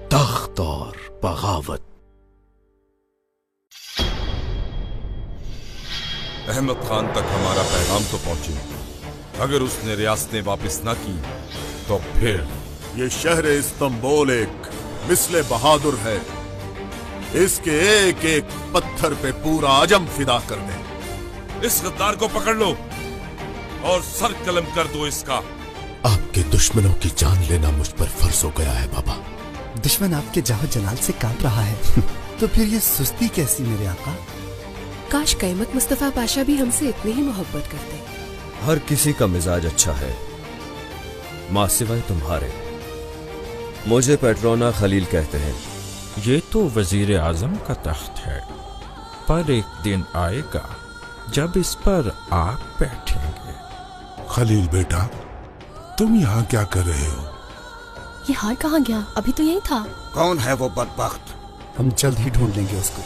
तख्त और बगावत। अहमद खान तक हमारा पैगाम तो पहुंचे। अगर उसने रियासतें वापस न की तो फिर ये शहर इस्तांबुल एक मिसले बहादुर है। इसके एक एक पत्थर पे पूरा आजम फिदा कर दे। इस गद्दार को पकड़ लो और सर कलम कर दो इसका। आपके दुश्मनों की जान लेना मुझ पर फर्ज हो गया है बाबा। दुश्मन आपके जाहो जलाल से कांप रहा है तो फिर ये सुस्ती कैसी मेरे आका? काश क़यामत मुस्तफा पाशा भी हमसे इतनी ही मोहब्बत करते। हर किसी का मिजाज अच्छा है मां सिवाय तुम्हारे। मुझे पेट्रोना खलील कहते हैं। ये तो वजीर आजम का तख्त है, पर एक दिन आएगा जब इस पर आप बैठेंगे। खलील बेटा, तुम यहाँ क्या कर रहे हो? ये हार कहाँ गया? अभी तो यही था। कौन है वो बदबख्त? हम जल्द ही ढूंढ लेंगे उसको।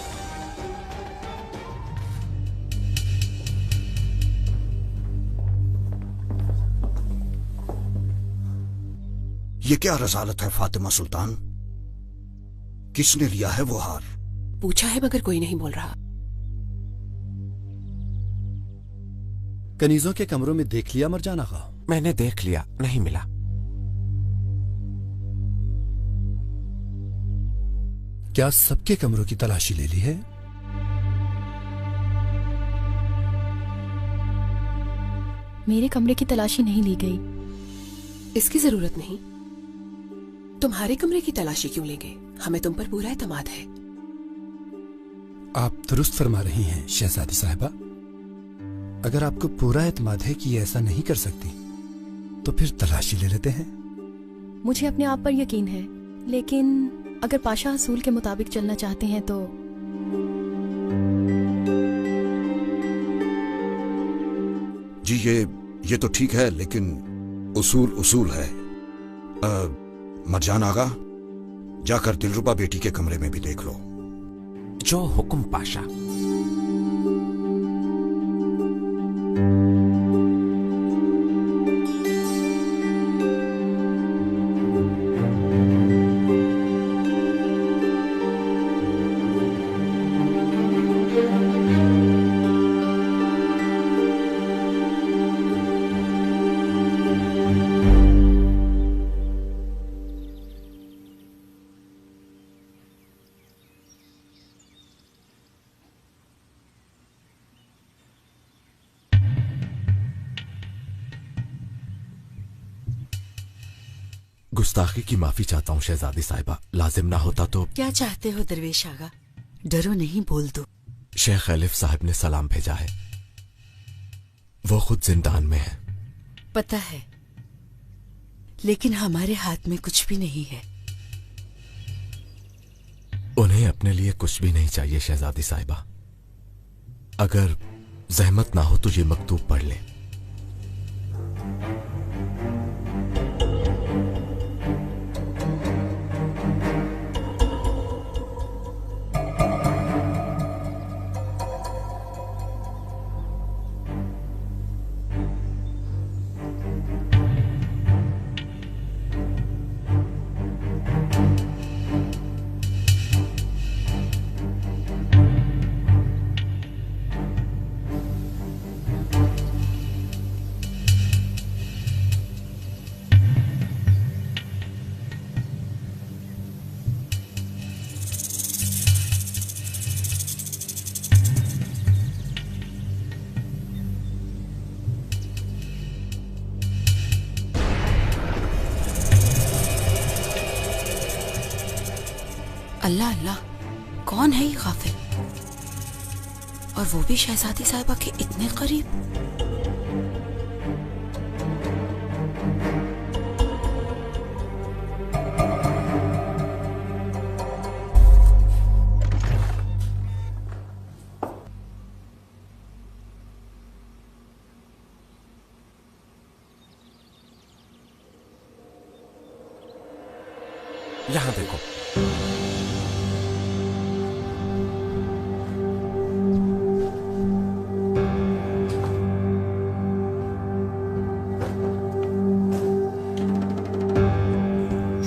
ये क्या रसालत है फातिमा सुल्तान? किसने लिया है वो हार? पूछा है मगर कोई नहीं बोल रहा। कनीजों के कमरों में देख लिया मरजान आगा? मैंने देख लिया, नहीं मिला। क्या सबके कमरों की तलाशी ले ली है? मेरे कमरे की तलाशी नहीं ली गई। इसकी जरूरत नहीं। तुम्हारे कमरे की तलाशी क्यों लेंगे? हमें तुम पर पूरा एतमाद है। आप दुरुस्त फरमा रही हैं शहजादी साहिबा। अगर आपको पूरा एतमाद है कि ये ऐसा नहीं कर सकती तो फिर तलाशी ले लेते हैं। मुझे अपने आप पर यकीन है, लेकिन अगर पाशा असूल के मुताबिक चलना चाहते हैं तो जी ये तो ठीक है, लेकिन उसूल उसूल है। मरजान आगा, जाकर दिलरुबा बेटी के कमरे में भी देख लो। जो हुक्म पाशा। गुस्ताखी की माफी चाहता हूँ शहजादी साहिबा। लाजिम ना होता तो। क्या चाहते हो दरवेश आगा? डरो नहीं, बोल दो। शेख खलीफ साहब ने सलाम भेजा है। वो खुद जिंदान में है। पता है, लेकिन हमारे हाथ में कुछ भी नहीं है। उन्हें अपने लिए कुछ भी नहीं चाहिए शहजादी साहिबा। अगर जहमत ना हो तो ये मकतूब पढ़ लें। अल्लाह अल्लाह, कौन है ये गाफिल? और वो भी शहजादी साहिबा के इतने करीब। यहां देखो।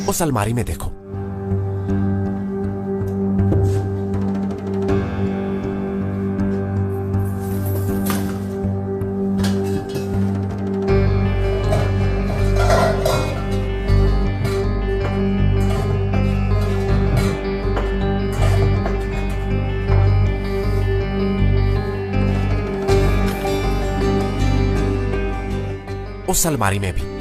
उस अलमारी में देखो। उस अलमारी में भी।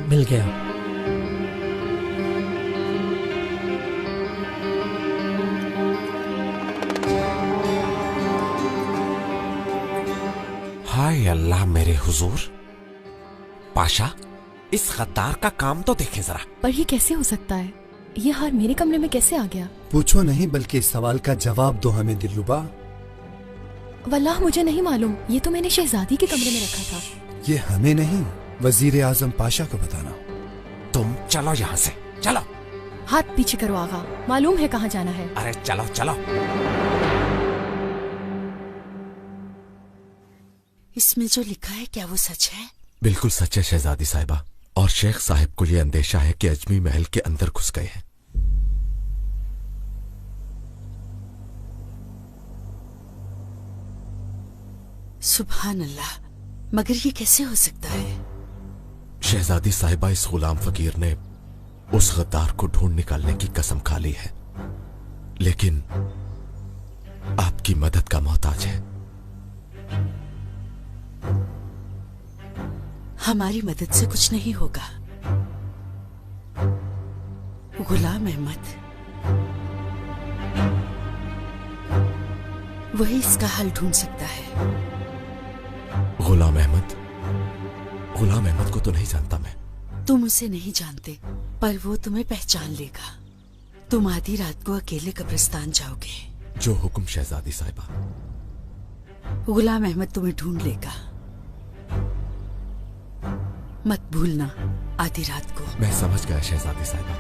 मिल गया। हाय अल्लाह मेरे हुजूर, पाशा इस गद्दार का काम तो देखें जरा। पर ये कैसे हो सकता है? ये हार मेरे कमरे में कैसे आ गया? पूछो नहीं, बल्कि इस सवाल का जवाब दो हमें दिलरुबा। वल्लाह मुझे नहीं मालूम, ये तो मैंने शहजादी के कमरे में रखा था। ये हमें नहीं, वजीर आजम पाशा को बताना। तुम चलो यहाँ से, चलो। हाथ पीछे करो आगा, मालूम है कहाँ जाना है। अरे चलो चलो। इसमें जो लिखा है क्या वो सच है? बिल्कुल सच है शहजादी साहिबा, और शेख साहिब को यह अंदेशा है कि अजमी महल के अंदर घुस गए हैं। सुभान अल्लाह, मगर ये कैसे हो सकता है? शहजादी साहिबा, इस गुलाम फकीर ने उस गद्दार को ढूंढ निकालने की कसम खा ली है, लेकिन आपकी मदद का मोहताज है। हमारी मदद से कुछ नहीं होगा। गुलाम अहमद वही इसका हल ढूंढ सकता है। गुलाम अहमद? गुलाम अहमद को तो नहीं जानता मैं। तुम उसे नहीं जानते, पर वो तुम्हें पहचान लेगा। तुम आधी रात को अकेले कब्रिस्तान जाओगे। जो हुक्म शहजादी साहिबा। गुलाम अहमद तुम्हें ढूंढ लेगा, मत भूलना आधी रात को। मैं समझ गया शहजादी साहिबा।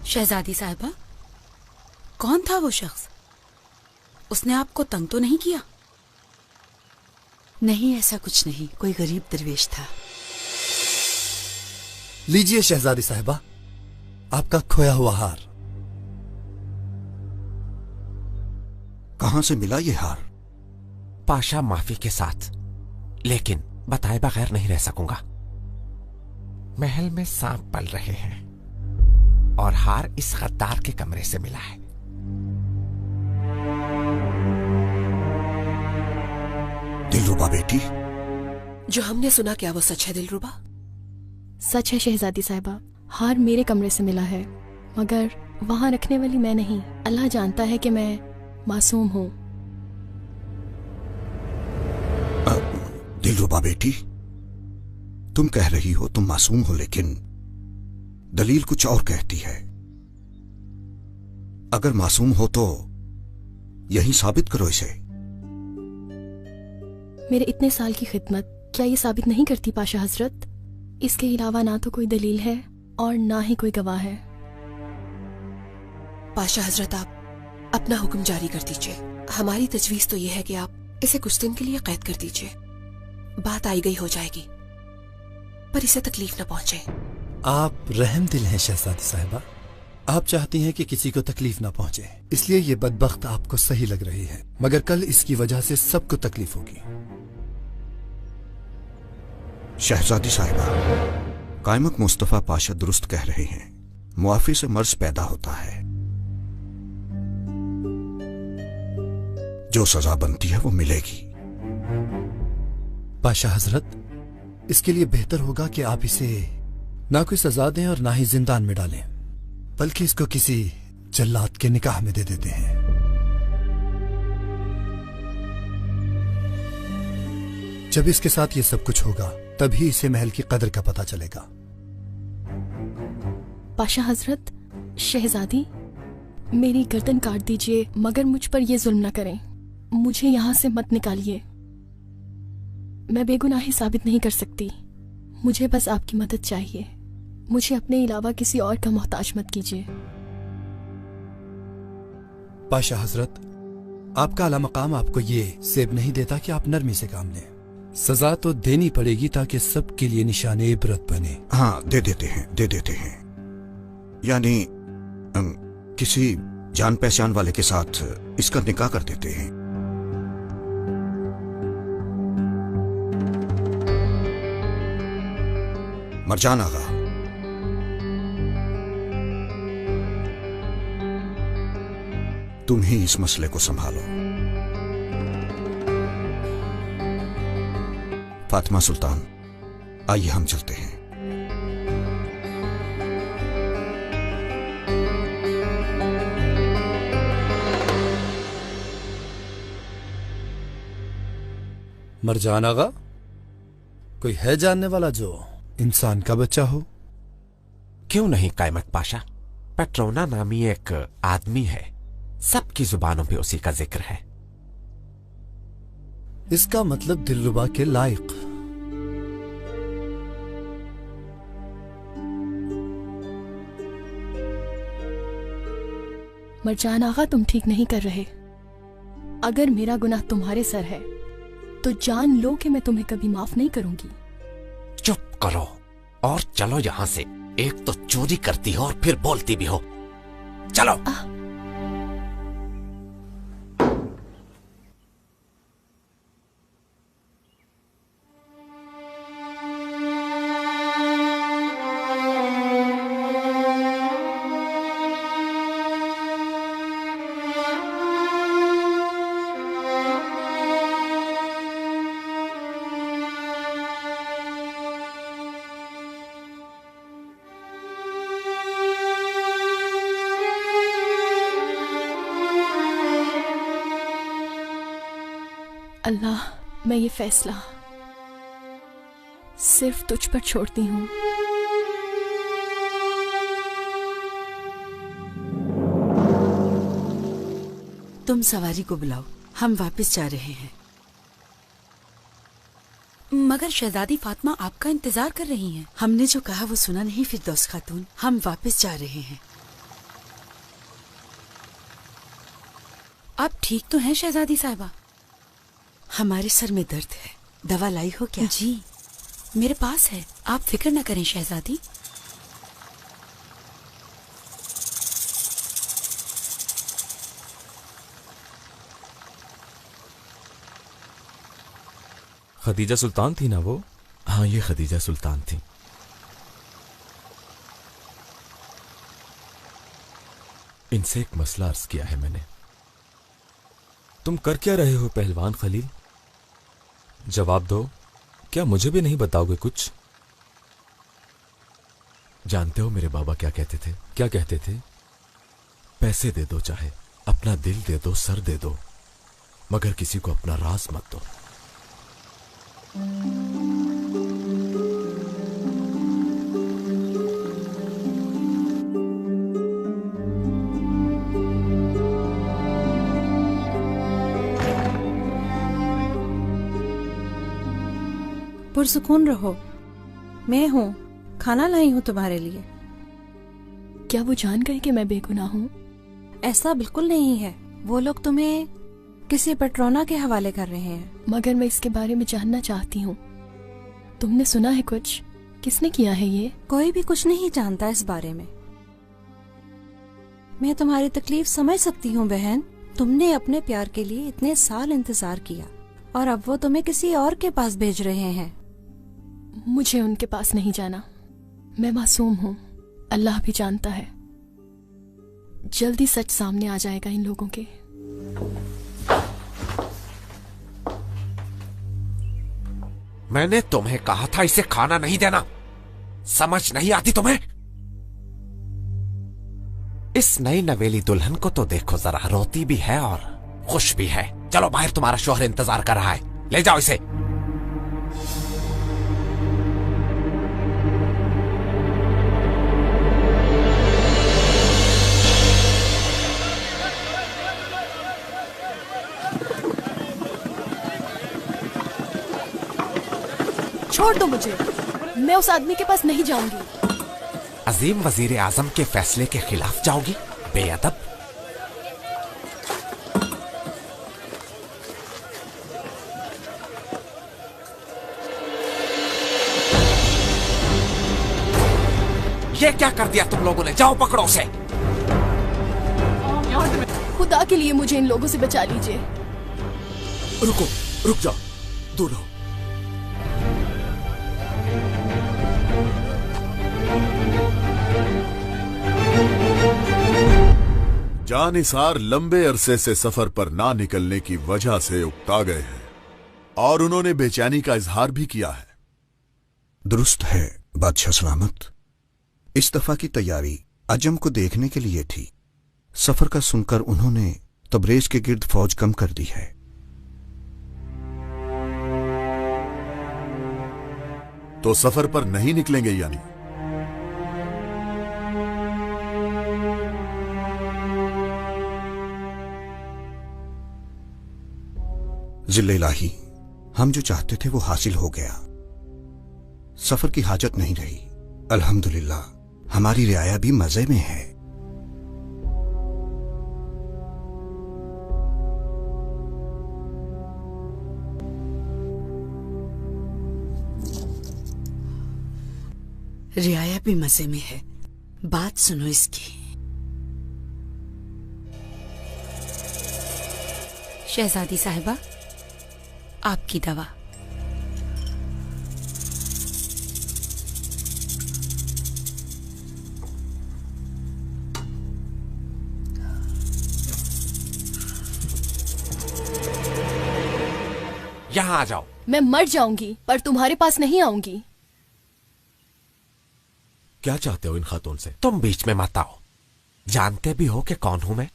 शहजादी साहिबा, कौन था वो शख्स? उसने आपको तंग तो नहीं किया? नहीं, ऐसा कुछ नहीं, कोई गरीब दरवेश था। लीजिए शहजादी साहिबा, आपका खोया हुआ हार। कहां से मिला ये हार? पाशा माफी के साथ, लेकिन बताए बगैर नहीं रह सकूंगा। महल में सांप पल रहे हैं और हार इस गद्दार के कमरे से मिला है। दिलरुबा बेटी, जो हमने सुना क्या वो सच है दिलरुबा? सच है शहजादी साहिबा, हार मेरे कमरे से मिला है, मगर वहां रखने वाली मैं नहीं। अल्लाह जानता है कि मैं मासूम हूं। दिलरुबा बेटी, तुम कह रही हो तुम मासूम हो, लेकिन दलील कुछ और कहती है। अगर मासूम हो तो यही साबित करो इसे। मेरे इतने साल की खिदमत क्या ये साबित नहीं करती पाशा हजरत? इसके अलावा ना तो कोई दलील है और ना ही कोई गवाह है। पाशा हजरत, आप अपना हुक्म जारी कर दीजिए। हमारी तजवीज तो यह है कि आप इसे कुछ दिन के लिए कैद कर दीजिए। बात आई गई हो जाएगी, पर इसे तकलीफ न पहुंचे। आप रहम दिल हैं शहजादी साहिबा, आप चाहती हैं कि किसी को तकलीफ ना पहुंचे, इसलिए ये बदबख्त आपको सही लग रही है, मगर कल इसकी वजह से सबको तकलीफ होगी। शहजादी साहिबा, कायमक मुस्तफा पाशा दुरुस्त कह रहे हैं, मुआफी से मर्ज पैदा होता है। जो सजा बनती है वो मिलेगी। पाशा हजरत, इसके लिए बेहतर होगा कि आप इसे ना कोई सजा दें और ना ही जिंदान में डालें, बल्कि इसको किसी जल्लाद के निकाह में दे देते हैं। जब इसके साथ ये सब कुछ होगा तभी इसे महल की कदर का पता चलेगा। पाशा हजरत, शहजादी मेरी गर्दन काट दीजिए, मगर मुझ पर यह जुल्म न करें। मुझे यहां से मत निकालिए, मैं बेगुनाही साबित नहीं कर सकती। मुझे बस आपकी मदद चाहिए। मुझे अपने अलावा किसी और का मोहताज मत कीजिए। पाशा हजरत, आपका आला मकाम आपको ये सेब नहीं देता कि आप नरमी से काम लें। सजा तो देनी पड़ेगी ताकि सबके लिए निशान इबरत बने। हाँ, दे देते हैं। यानी किसी जान पहचान वाले के साथ इसका निकाह कर देते हैं। मरजान आगा, तुम ही इस मसले को संभालो। फातिमा सुल्तान, आइए हम चलते हैं। मरजान आगा, कोई है जानने वाला जो इंसान का बच्चा हो? क्यों नहीं कायमत पाशा, पेट्रोना नामी एक आदमी है, सबकी जुबानों पे उसी का जिक्र है। इसका मतलब दिलरुबा के लायक। मरजान आगा, तुम ठीक नहीं कर रहे। अगर मेरा गुनाह तुम्हारे सर है तो जान लो कि मैं तुम्हें कभी माफ नहीं करूंगी। चुप करो और चलो यहां से। एक तो चोरी करती हो और फिर बोलती भी हो। चलो। अल्लाह, मैं ये फैसला सिर्फ तुझ पर छोड़ती हूँ। तुम सवारी को बुलाओ, हम वापस जा रहे हैं। मगर शहजादी फातिमा आपका इंतजार कर रही हैं। हमने जो कहा वो सुना नहीं फिरदौस खातून, हम वापस जा रहे हैं। आप ठीक तो हैं शहजादी साहिबा? हमारे सर में दर्द है, दवा लाई हो क्या? जी मेरे पास है, आप फिक्र न करें शहजादी। खदीजा सुल्तान थी ना वो? हाँ, ये खदीजा सुल्तान थी। इनसे एक मसला अर्ज किया है मैंने। तुम कर क्या रहे हो पहलवान खलील? जवाब दो, क्या मुझे भी नहीं बताओगे कुछ? जानते हो मेरे बाबा क्या कहते थे? क्या कहते थे? पैसे दे दो, चाहे अपना दिल दे दो, सर दे दो, मगर किसी को अपना राज मत दो। पुरसुकून रहो, मैं हूँ, खाना लाई हूँ तुम्हारे लिए। क्या वो जान गए कि मैं बेगुनाह हूँ? ऐसा बिल्कुल नहीं है, वो लोग तुम्हें किसी पेट्रोना के हवाले कर रहे हैं। मगर मैं इसके बारे में जानना चाहती हूँ। तुमने सुना है कुछ? किसने किया है ये? कोई भी कुछ नहीं जानता इस बारे में। मैं तुम्हारी तकलीफ समझ सकती हूँ बहन, तुमने अपने प्यार के लिए इतने साल इंतजार किया और अब वो तुम्हें किसी और के पास भेज रहे हैं। मुझे उनके पास नहीं जाना, मैं मासूम हूँ, अल्लाह भी जानता है। जल्दी सच सामने आ जाएगा इन लोगों के। मैंने तुम्हें कहा था इसे खाना नहीं देना, समझ नहीं आती तुम्हें? इस नई नवेली दुल्हन को तो देखो जरा, रोती भी है और खुश भी है। चलो बाहर, तुम्हारा शौहर इंतजार कर रहा है, ले जाओ इसे। छोड़ दो मुझे, मैं उस आदमी के पास नहीं जाऊंगी। अजीम वजीर आजम के फैसले के खिलाफ जाओगी? बेअदब। ये क्या कर दिया तुम लोगों ने? जाओ पकड़ो उसे। खुदा के लिए मुझे इन लोगों से बचा लीजिए। रुको, रुक जाओ, दूर रहो। जानिसार लंबे अरसे से सफर पर ना निकलने की वजह से उकता गए हैं और उन्होंने बेचैनी का इजहार भी किया है। दुरुस्त है बादशाह सलामत। इस दफा की तैयारी अजम को देखने के लिए थी। सफर का सुनकर उन्होंने तबरेज के गिर्द फौज कम कर दी है। तो सफर पर नहीं निकलेंगे यानी? जिल्ले इलाही, हम जो चाहते थे वो हासिल हो गया। सफर की हाजत नहीं रही। अल्हम्दुलिल्लाह हमारी रियाया भी मजे में है। रियाया भी मजे में है। बात सुनो इसकी। शहजादी साहिबा, आपकी दवा। यहाँ आ जाओ। मैं मर जाऊंगी पर तुम्हारे पास नहीं आऊंगी। क्या चाहते हो इन खातून से? तुम बीच में मत आओ। जानते भी हो कि कौन हूं मैं?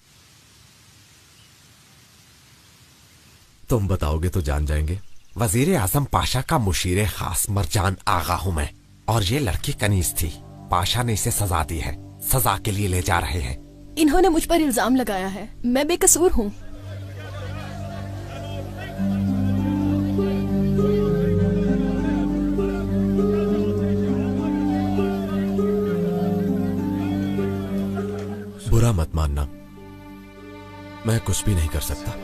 तुम बताओगे तो जान जाएंगे। वजीर आजम पाशा का मुशीरे खास मरजान आगा हूं मैं। और ये लड़की कनीज थी। पाशा ने इसे सजा दी है। सजा के लिए ले जा रहे हैं। इन्होंने मुझ पर इल्जाम लगाया है। मैं बेकसूर हूँ। बुरा मत मानना, मैं कुछ भी नहीं कर सकता।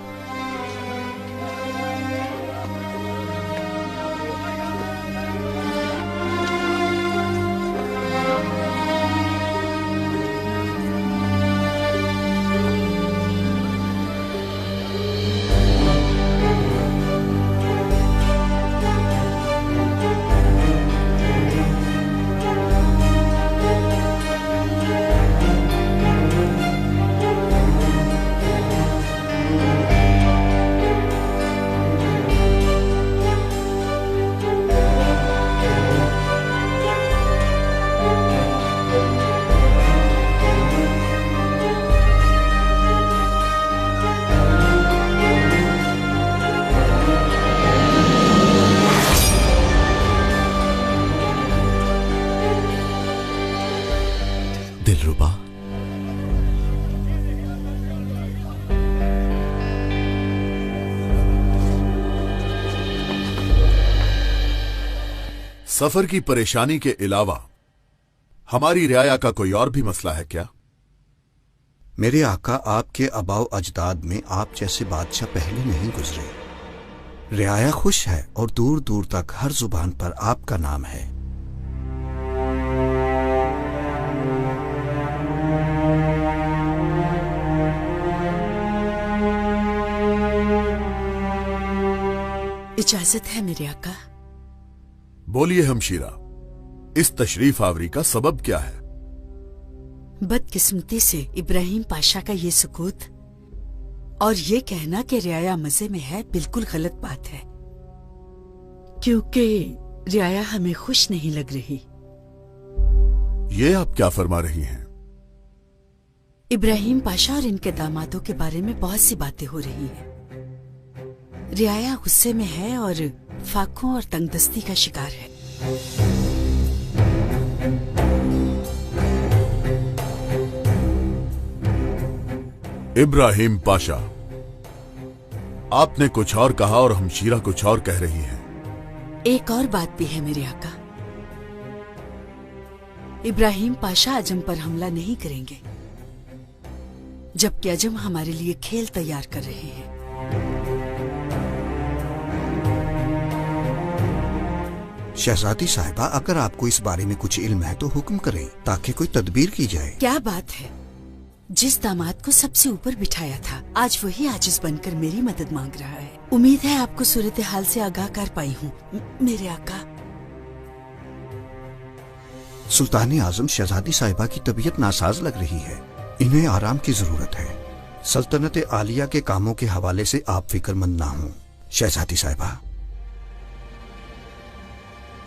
दिलरुबा, सफर की परेशानी के अलावा हमारी रियाया का कोई और भी मसला है क्या? मेरे आका, आपके अबाव अजदाद में आप जैसे बादशाह पहले नहीं गुजरे। रियाया खुश है और दूर दूर तक हर जुबान पर आपका नाम है। इजाजत है मेरे आका। बोलिए हमशीरा, इस तशरीफ आवरी का सबब क्या है? बदकिस्मती से इब्राहिम पाशा का ये सुकूत और ये कहना कि रियाया मजे में है बिल्कुल गलत बात है, क्योंकि रियाया हमें खुश नहीं लग रही। ये आप क्या फरमा रही हैं? इब्राहिम पाशा और इनके दामादों के बारे में बहुत सी बातें हो रही हैं। रियाया गुस्से में है और फाकों और तंगदस्ती का शिकार है। इब्राहिम पाशा, आपने कुछ और कहा और हमशीरा कुछ और कह रही है। एक और बात भी है मेरे आका। इब्राहिम पाशा अजम पर हमला नहीं करेंगे, जबकि अजम हमारे लिए खेल तैयार कर रहे हैं। शहजादी साहिबा, अगर आपको इस बारे में कुछ इल्म है तो हुक्म करें ताकि कोई तदबीर की जाए। क्या बात है, जिस दामाद को सबसे ऊपर बिठाया था आज वही आजिज बनकर मेरी मदद मांग रहा है। उम्मीद है आपको सूरत हाल से आगाह कर पाई हूँ मेरे आका। सुल्तान आजम, शहजादी साहिबा की तबीयत नासाज लग रही है, इन्हें आराम की जरूरत है। सल्तनत आलिया के कामों के हवाले से आप फिक्रमंद ना हो। शहजादी साहिबा।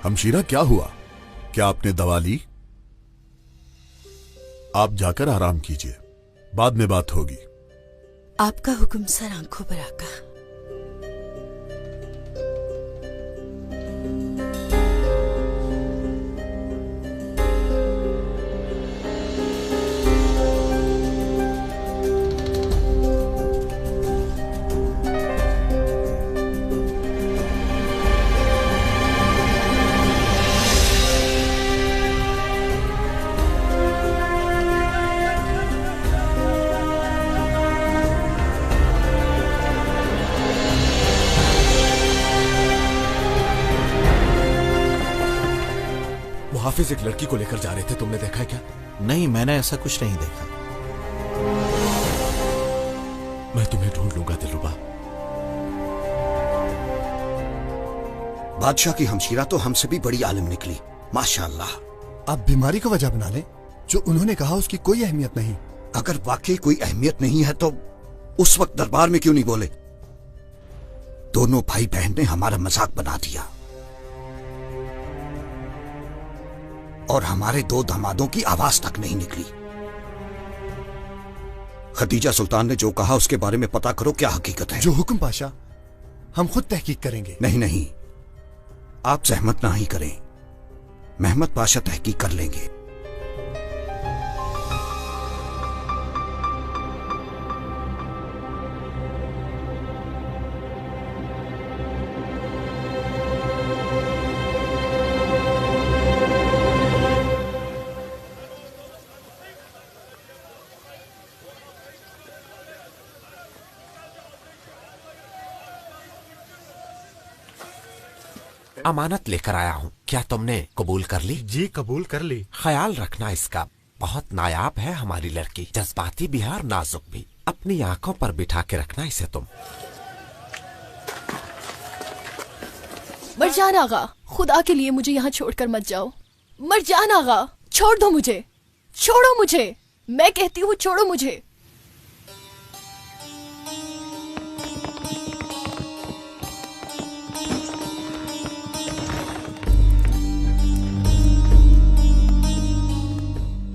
हमशीरा, क्या हुआ? क्या आपने दवा ली? आप जाकर आराम कीजिए, बाद में बात होगी। आपका हुक्म सर, आंखों पर आका। हाफिज एक लड़की को लेकर जा रहे थे, तुमने देखा है क्या? नहीं, मैंने ऐसा कुछ नहीं देखा। मैं तुम्हें ढूंढ लूंगा दिलरुबा। बादशाह की हमशीरा तो हमसे भी बड़ी आलिम निकली, माशाअल्लाह। आप बीमारी को वजह बना लें, जो उन्होंने कहा उसकी कोई अहमियत नहीं। अगर वाकई कोई अहमियत नहीं है तो उस वक्त दरबार में क्यों नहीं बोले? दोनों भाई बहन ने हमारा मजाक बना दिया और हमारे दो दामादों की आवाज तक नहीं निकली। खदीजा सुल्तान ने जो कहा उसके बारे में पता करो, क्या हकीकत है? जो हुक्म पाशा, हम खुद तहकीक करेंगे। नहीं नहीं, आप जहमत ना ही करें, महमद पाशा तहकीक कर लेंगे। अमानत लेकर आया हूँ, क्या तुमने कबूल कर ली? जी कबूल कर ली। ख्याल रखना इसका, बहुत नायाब है हमारी लड़की, जज्बाती भी है और नाजुक भी। अपनी आंखों पर बिठा के रखना इसे तुम। मरजान आगा, खुदा के लिए मुझे यहाँ छोड़कर मत जाओ। मरजान आगा, छोड़ दो मुझे, छोड़ो मुझे, मैं कहती हूँ छोड़ो मुझे।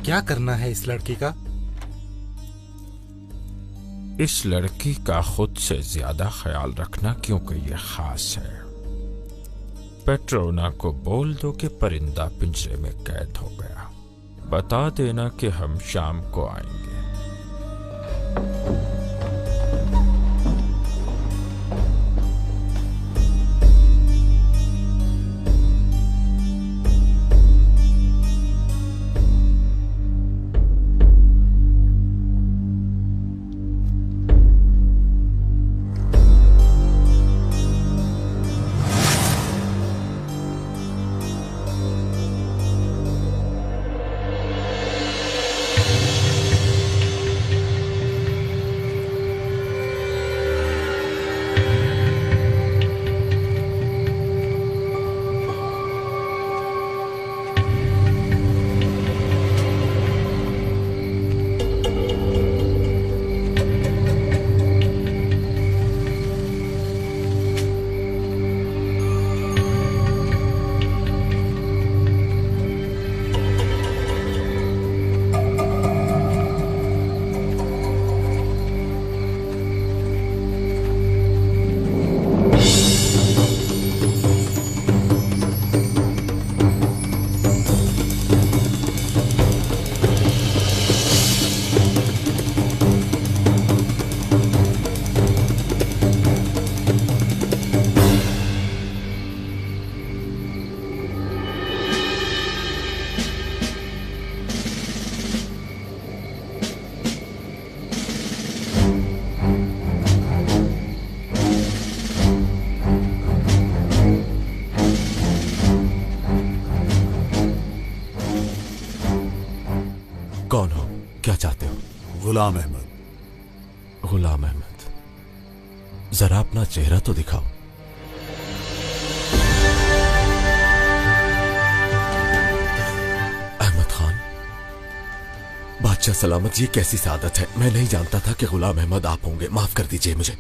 क्या करना है इस लड़की का? इस लड़की का खुद से ज्यादा ख्याल रखना, क्योंकि ये खास है। पेट्रोना को बोल दो कि परिंदा पिंजरे में कैद हो गया। बता देना कि हम शाम को आएंगे। क्या चाहते हो? गुलाम अहमद। गुलाम अहमद, जरा अपना चेहरा तो दिखाओ। अहमद खान, बादशाह सलामत, ये कैसी सादत है? मैं नहीं जानता था कि गुलाम अहमद आप होंगे। माफ कर दीजिए मुझे।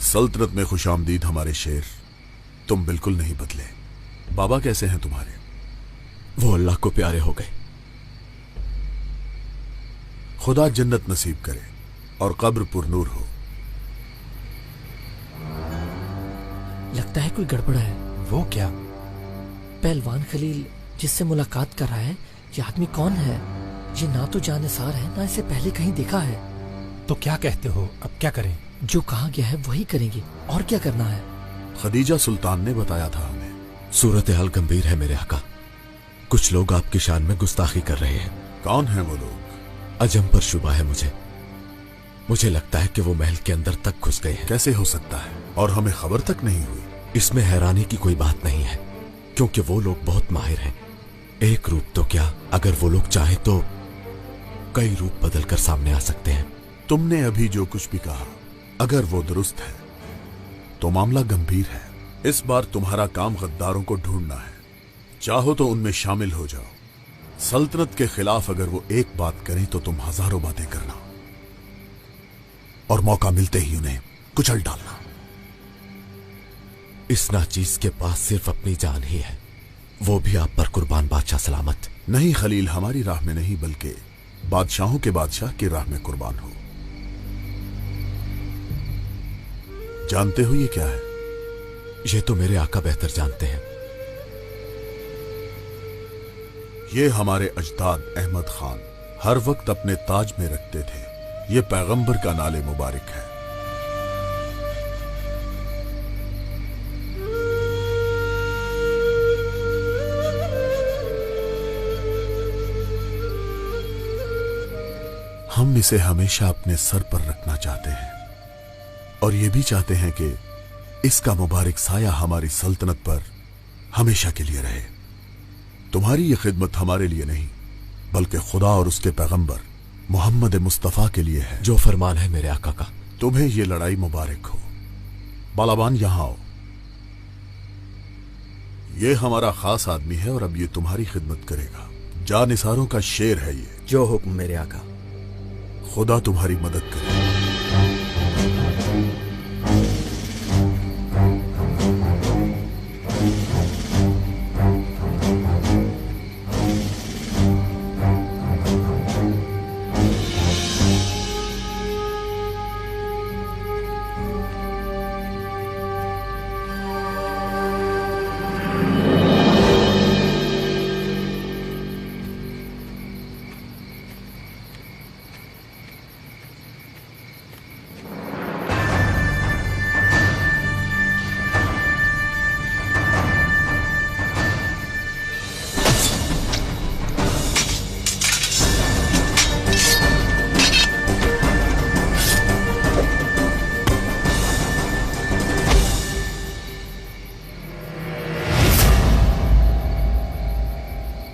सल्तनत में खुशामदीद हमारे शेर। तुम बिल्कुल नहीं बदले। बाबा कैसे हैं तुम्हारे? वो अल्लाह को प्यारे हो गए। खुदा जन्नत नसीब करे और कब्र पुरनूर हो। लगता है कोई गड़बड़ है। वो क्या? पहलवान खलील जिससे मुलाकात कर रहा है, ये आदमी कौन है? ये ना तो जानिसार है, ना इसे पहले कहीं देखा है। तो क्या कहते हो, अब क्या करें? जो कहा गया है वही करेंगे, और क्या करना है? खदीजा सुल्तान ने बताया था हमें। सूरत हाल गंभीर है मेरे आका। कुछ लोग आपकी शान में गुस्ताखी कर रहे हैं। कौन है वो लोग? अजम पर शुबा है मुझे लगता है कि वो महल के अंदर तक घुस गए हैं। कैसे हो सकता है, और हमें खबर तक नहीं हुई? इसमें हैरानी की कोई बात नहीं है, क्योंकि वो लोग बहुत माहिर हैं। एक रूप तो क्या, अगर वो लोग चाहें तो कई रूप बदल कर सामने आ सकते हैं। तुमने अभी जो कुछ भी कहा, अगर वो दुरुस्त है तो मामला गंभीर है। इस बार तुम्हारा काम गद्दारों को ढूंढना है। चाहो तो उनमें शामिल हो जाओ। सल्तनत के खिलाफ अगर वो एक बात करें तो तुम हजारों बातें करना, और मौका मिलते ही उन्हें कुचल डालना। इस नाचीज के पास सिर्फ अपनी जान ही है, वो भी आप पर कुर्बान बादशाह सलामत। नहीं खलील, हमारी राह में नहीं बल्कि बादशाहों के बादशाह की राह में कुर्बान हो। जानते हो ये क्या है? ये तो मेरे आका बेहतर जानते हैं। ये हमारे अजदाद अहमद खान हर वक्त अपने ताज में रखते थे। ये पैगंबर का नाले मुबारक है। हम इसे हमेशा अपने सर पर रखना चाहते हैं, और ये भी चाहते हैं कि इसका मुबारक साया हमारी सल्तनत पर हमेशा के लिए रहे। तुम्हारी ये खिदमत हमारे लिए नहीं, बल्कि खुदा और उसके पैगंबर मोहम्मद मुस्तफा के लिए है। जो फरमान है मेरे आका का। तुम्हें ये लड़ाई मुबारक हो। बालाबान यहां आओ। ये हमारा खास आदमी है और अब ये तुम्हारी खिदमत करेगा। जानिसारों का शेर है ये। जो हुक्म मेरे आका। खुदा तुम्हारी मदद करे।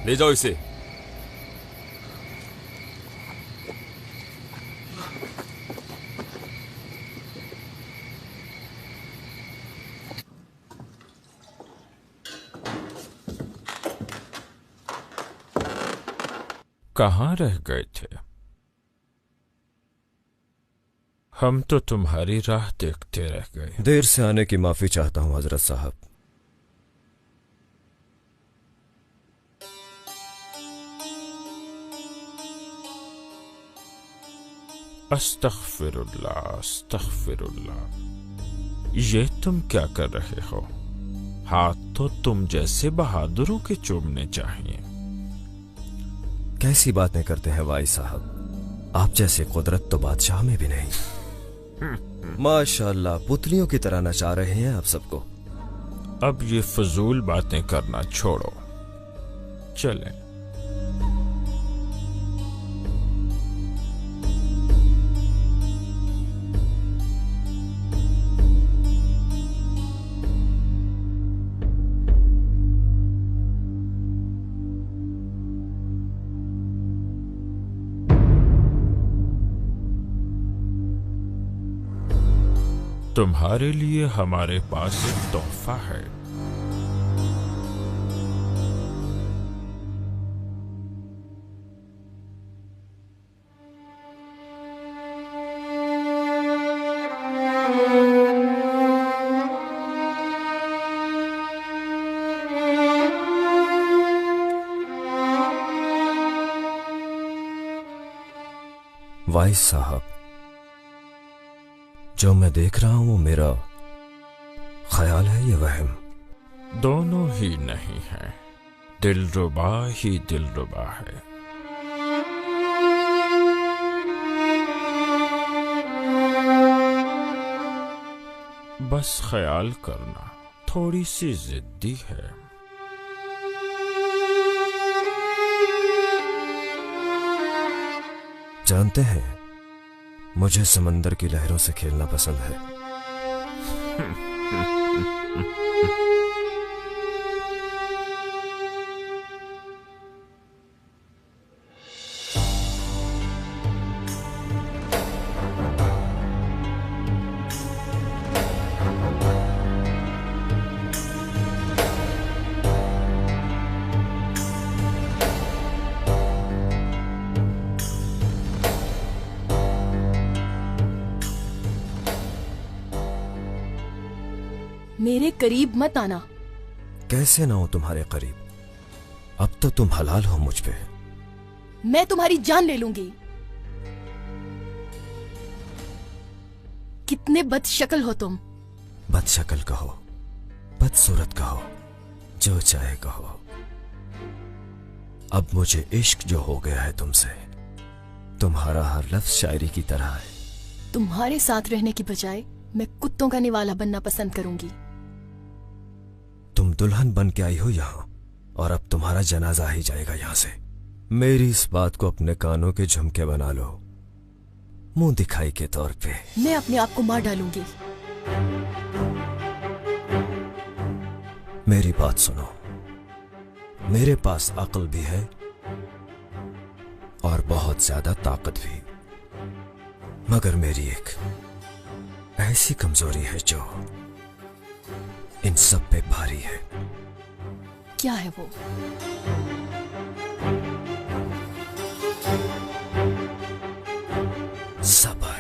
ले जाओ इसे। कहाँ रह गए थे? हम तो तुम्हारी राह देखते रह गए। देर से आने की माफी चाहता हूं हजरत साहब। अस्तग़फिरुल्लाह, अस्तग़फिरुल्लाह। ये तुम क्या कर रहे हो? हाथ तो तुम जैसे बहादुरों के चूमने चाहिए। कैसी बातें करते हैं वाई साहब, आप जैसे कुदरत तो बादशाह में भी नहीं। माशाअल्लाह, पुतलियों की तरह नचा रहे हैं आप सबको। अब ये फजूल बातें करना छोड़ो, चलें। तुम्हारे लिए हमारे पास एक तोहफा है। वाइस साहब, जो मैं देख रहा हूं वो मेरा ख्याल है या वहम? दोनों ही नहीं है, दिलरुबा ही दिलरुबा है। बस ख्याल करना, थोड़ी सी जिद्दी है। जानते हैं, मुझे समंदर की लहरों से खेलना पसंद है। मेरे करीब मत आना। कैसे ना हो तुम्हारे करीब? अब तो तुम हलाल हो मुझ पे। मैं तुम्हारी जान ले लूंगी। कितने बदशक्ल हो तुम। बदशक्ल कहो, बदसूरत कहो, जो चाहे कहो। अब मुझे इश्क जो हो गया है तुमसे, तुम्हारा हर लफ्ज शायरी की तरह है। तुम्हारे साथ रहने की बजाय मैं कुत्तों का निवाला बनना पसंद करूंगी। तुम दुल्हन बन के आई हो यहां, और अब तुम्हारा जनाजा ही जाएगा यहां से। मेरी इस बात को अपने कानों के झुमके बना लो, मुंह दिखाई के तौर पे। मैं अपने आप को मार डालूंगी। मेरी बात सुनो, मेरे पास अक्ल भी है और बहुत ज्यादा ताकत भी, मगर मेरी एक ऐसी कमजोरी है जो इन सब पे भारी है। क्या है वो? सब्र।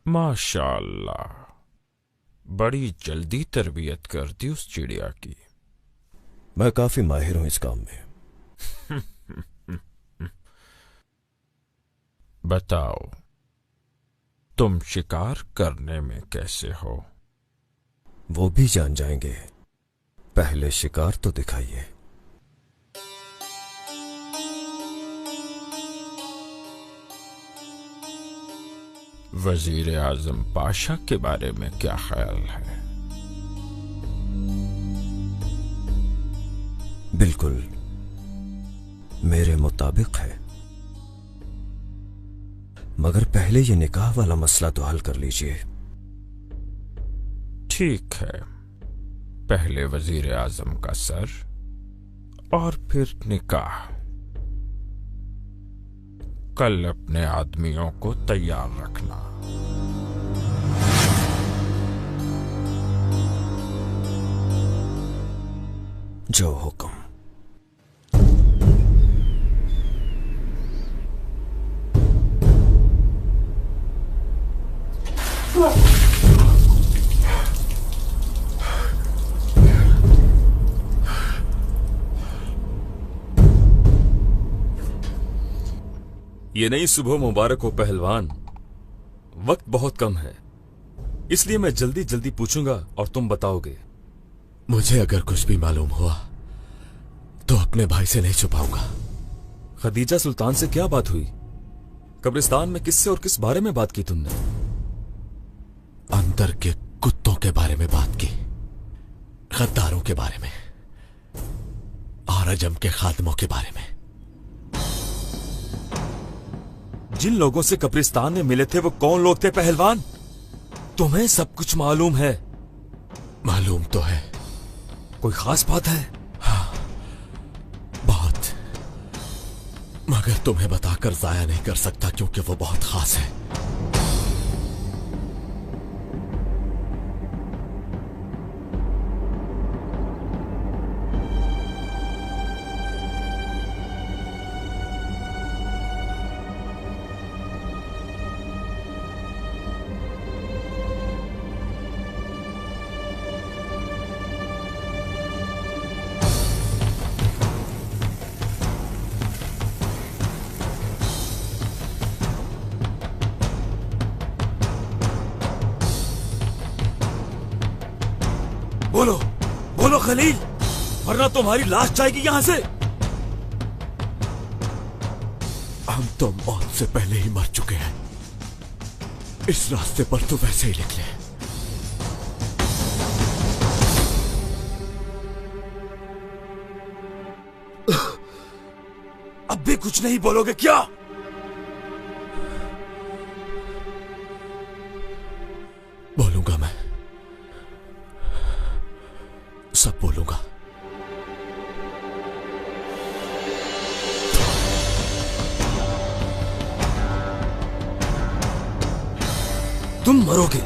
माशाअल्लाह, बड़ी जल्दी तरबियत कर दी उस चिड़िया की। मैं काफी माहिर हूं इस काम में। बताओ, तुम शिकार करने में कैसे हो? वो भी जान जाएंगे, पहले शिकार तो दिखाइए। वजीर आजम पाशा के बारे में क्या ख्याल है? बिल्कुल मेरे मुताबिक है, मगर पहले ये निकाह वाला मसला तो हल कर लीजिए। ठीक है, पहले वजीर आजम का सर और फिर निकाह। कल अपने आदमियों को तैयार रखना। जो हुक्म। ये नई सुबह मुबारक हो पहलवान। वक्त बहुत कम है, इसलिए मैं जल्दी जल्दी पूछूंगा और तुम बताओगे। मुझे अगर कुछ भी मालूम हुआ तो अपने भाई से नहीं छुपाऊंगा। खदीजा सुल्तान से क्या बात हुई? कब्रिस्तान में किससे और किस बारे में बात की तुमने? अंदर के कुत्तों के बारे में बात की, गद्दारों के बारे में और अजम के खादमों के बारे में। जिन लोगों से कब्रिस्तान में मिले थे वो कौन लोग थे पहलवान? तुम्हें सब कुछ मालूम है? मालूम तो है। कोई खास बात है? हाँ, बात, मगर तुम्हें बताकर जाया नहीं कर सकता क्योंकि वो बहुत खास है। बोलो बोलो खलील, वरना तुम्हारी लाश जाएगी यहां से। हम तो मौत से पहले ही मर चुके हैं। इस रास्ते पर तो वैसे ही निकले। अब भी कुछ नहीं बोलोगे क्या? बोलूंगा, मैं सब बोलूंगा। तुम मरोगे।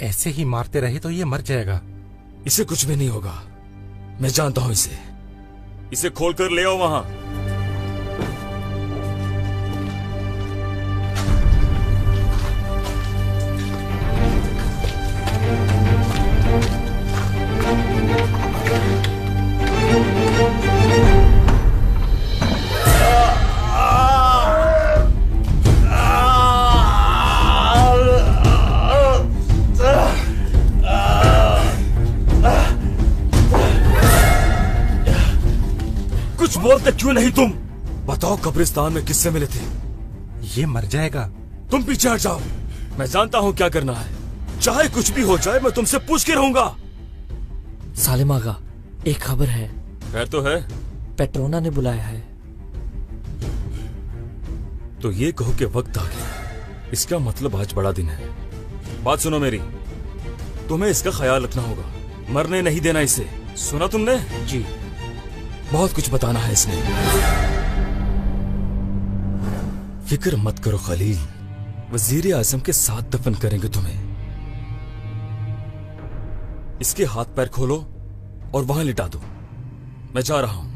ऐसे ही मारते रहे तो ये मर जाएगा। इसे कुछ भी नहीं होगा, मैं जानता हूं इसे। इसे खोल कर ले आओ वहां। बोलते क्यों नहीं तुम? बताओ कब्रिस्तान में किससे मिले थे? ये मर जाएगा। तुम पीछे हट जाओ, मैं जानता हूं क्या करना है। चाहे कुछ भी हो जाए मैं तुमसे पूछ के रहूंगा। सालिम आगा, एक खबर है। खैर तो है? पेट्रोना ने बुलाया है। तो ये कहो कि वक्त आ गया। इसका मतलब आज बड़ा दिन है। बात सुनो मेरी, तुम्हें इसका ख्याल रखना होगा, मरने नहीं देना इसे। सुना तुमने? जी। बहुत कुछ बताना है इसने। फिक्र मत करो खलील, वजीर आजम के साथ दफन करेंगे तुम्हें। इसके हाथ पैर खोलो और वहां लिटा दो। मैं जा रहा हूं।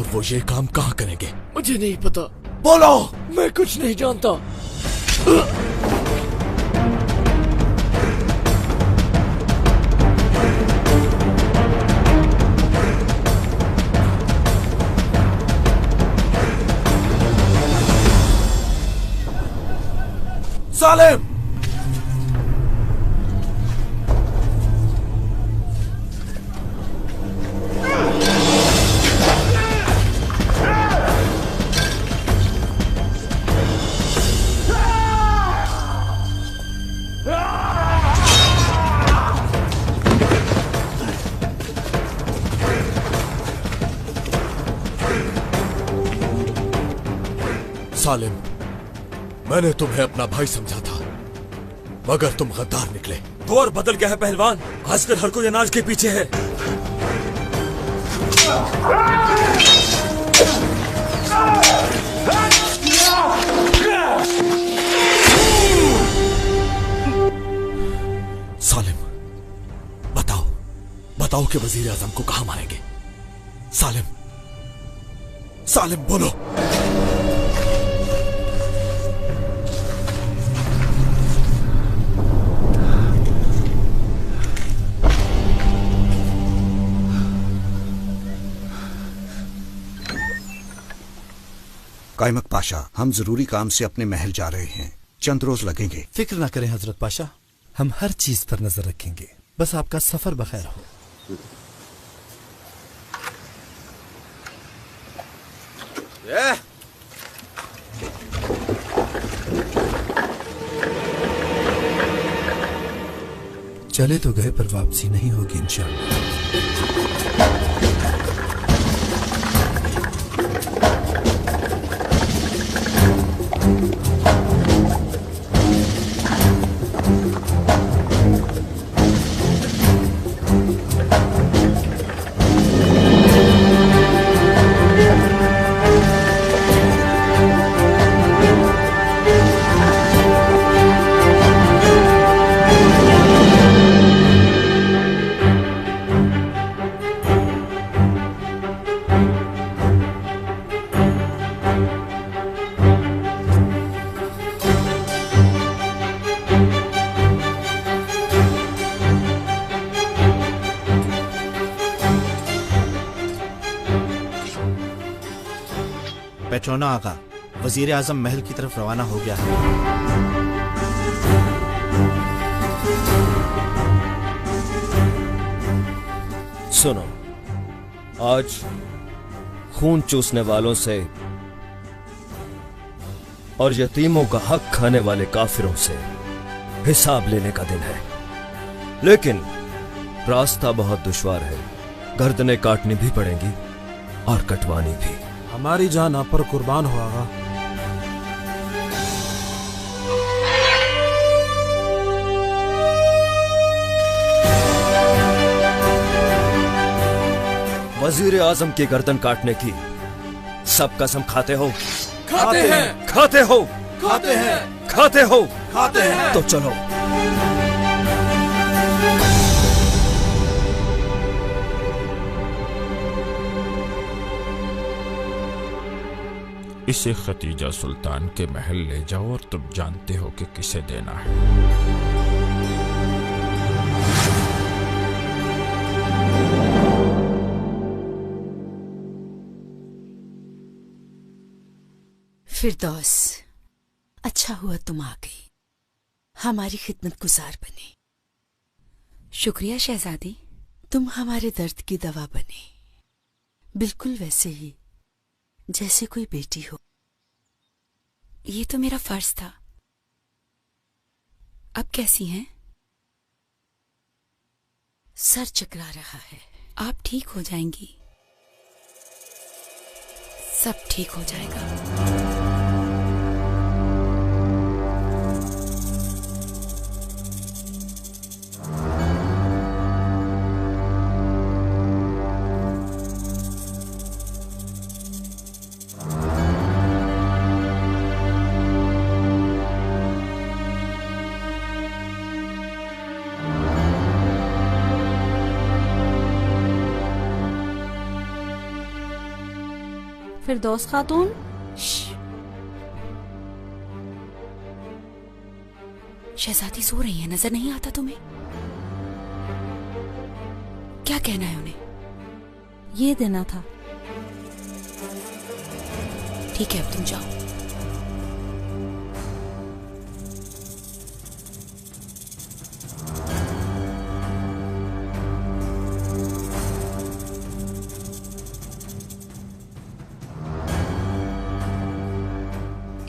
वो ये काम कहाँ करेंगे? मुझे नहीं पता। बोलो। मैं कुछ नहीं जानता। सालिम! सालिम, मैंने तुम्हें अपना भाई समझा था, मगर तुम गद्दार निकले। दौर बदल गया है पहलवान, आजकल हर कोई अनाज के पीछे है। सालिम, बताओ कि वजीर आजम को कहां मारेंगे। सालिम बोलो। कायमक पाशा, हम जरूरी काम से अपने महल जा रहे हैं, चंद रोज लगेंगे। फिक्र ना करें हजरत पाशा, हम हर चीज पर नजर रखेंगे, बस आपका सफर बखैर हो। चले तो गए पर वापसी नहीं होगी इंशाअल्लाह। पेट्रोना आका, वजीर आजम महल की तरफ रवाना हो गया है। सुनो, आज खून चूसने वालों से और यतीमों का हक खाने वाले काफिरों से हिसाब लेने का दिन है, लेकिन रास्ता बहुत दुश्वार है। गर्दनें काटनी भी पड़ेंगी और कटवानी भी। हमारी जान आप पर कुर्बान होगा। वजीर आजम की गर्दन काटने की सब कसम खाते हो? खाते हैं। खाते हो? खाते हैं। खाते हो? खाते हैं। तो चलो। इसे खतीजा सुल्तान के महल ले जाओ और तुम जानते हो कि किसे देना है। फिरदौस, अच्छा हुआ तुम आ गई, हमारी खिदमत गुजार बनी। शुक्रिया शहजादी। तुम हमारे दर्द की दवा बनी, बिल्कुल वैसे ही जैसे कोई बेटी हो। ये तो मेरा फर्ज था। अब कैसी हैं? सर चकरा रहा है। आप ठीक हो जाएंगी, सब ठीक हो जाएगा। फिरदौस खातून, शहजादी सो रही है, नजर नहीं आता तुम्हें? क्या कहना है उन्हें? ये देना था। ठीक है, अब तुम जाओ।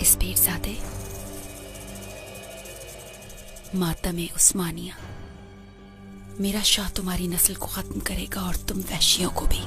इस्पीरज़ादे, मातमे उस्मानिया, मेरा शाह तुम्हारी नस्ल को खत्म करेगा और तुम वैश्यों को भी।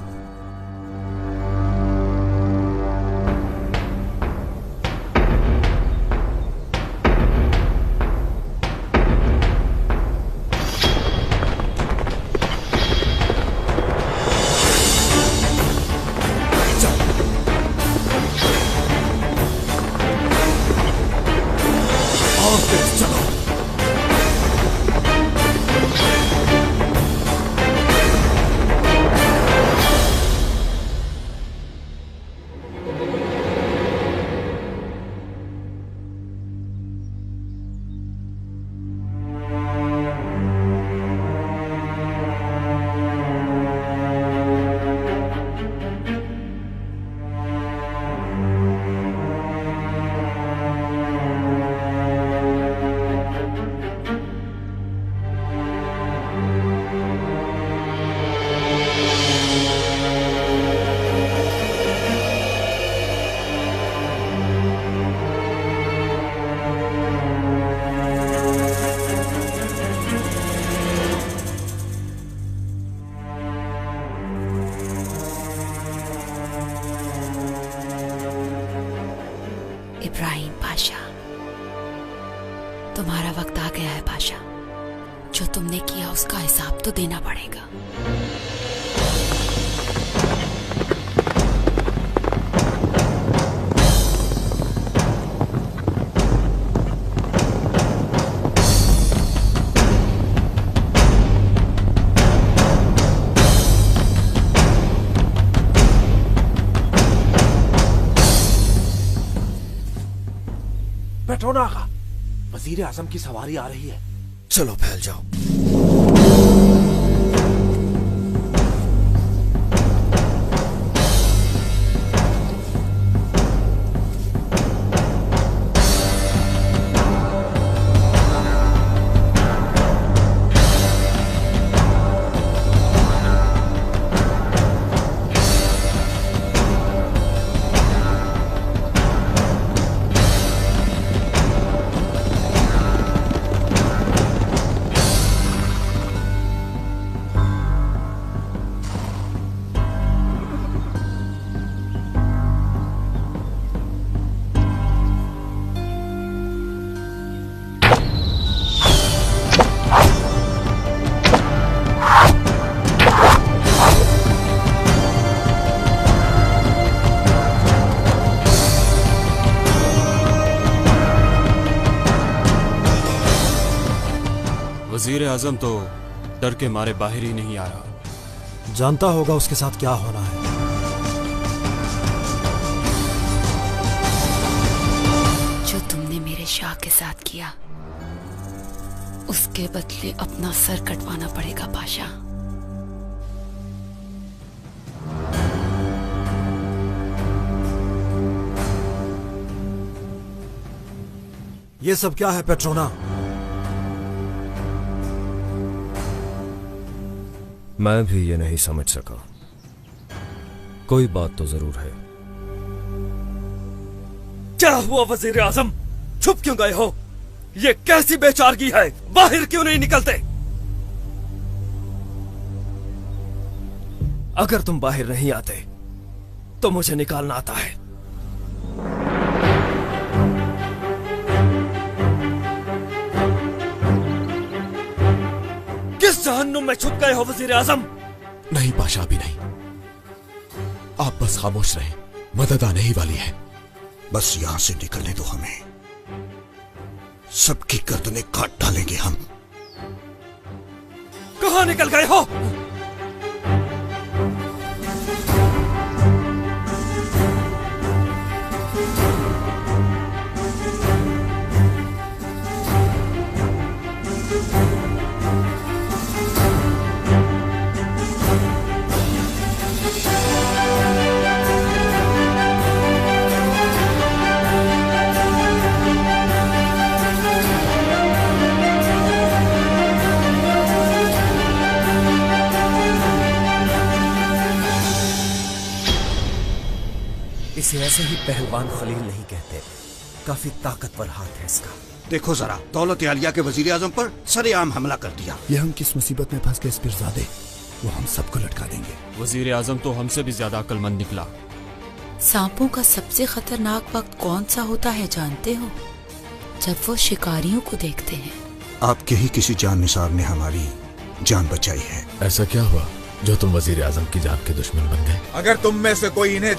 जो तुमने किया उसका हिसाब तो देना पड़ेगा। पेट्रोना आगा, वजीर आजम की सवारी आ रही है। चलो फैल जाओ। वजीर आजम तो डर के मारे बाहर ही नहीं आ रहा। जानता होगा उसके साथ क्या होना है। जो तुमने मेरे शाह के साथ किया उसके बदले अपना सर कटवाना पड़ेगा पाशा। ये सब क्या है पेट्रोना? मैं भी ये नहीं समझ सका। कोई बात तो जरूर है। क्या हुआ वजीर आजम? छुप क्यों गए हो? ये कैसी बेचारगी है? बाहर क्यों नहीं निकलते? अगर तुम बाहर नहीं आते तो मुझे निकालना आता है। किस जहन्नुम में छुप गए हो वजीर आजम? नहीं पाशा, अभी नहीं। आप बस खामोश रहें, मदद आने ही वाली है। बस यहां से निकलने दो हमें, सबकी गर्दनें काट डालेंगे हम। कहां निकल गए हो? इसे ऐसे ही पहलवान खलील नहीं कहते, काफी ताकतवर हाथ है इसका। देखो जरा, दौलत आलिया के वजीर आजम पर सरेआम हमला कर दिया। ये हम किस मुसीबत में फंस गए पीरजादे, वो हम सबको लटका देंगे। वजीर आजम तो हमसे भी ज्यादा अक्लमंद निकला। सांपों का सबसे खतरनाक वक्त कौन सा होता है जानते हो? जब वो शिकारियों को देखते हैं। आपके ही किसी जाननिसार ने हमारी जान बचाई है। ऐसा क्या हुआ जो तुम वजीर आजम की जान के दुश्मन बन गए? अगर तुम में से कोई इन्हें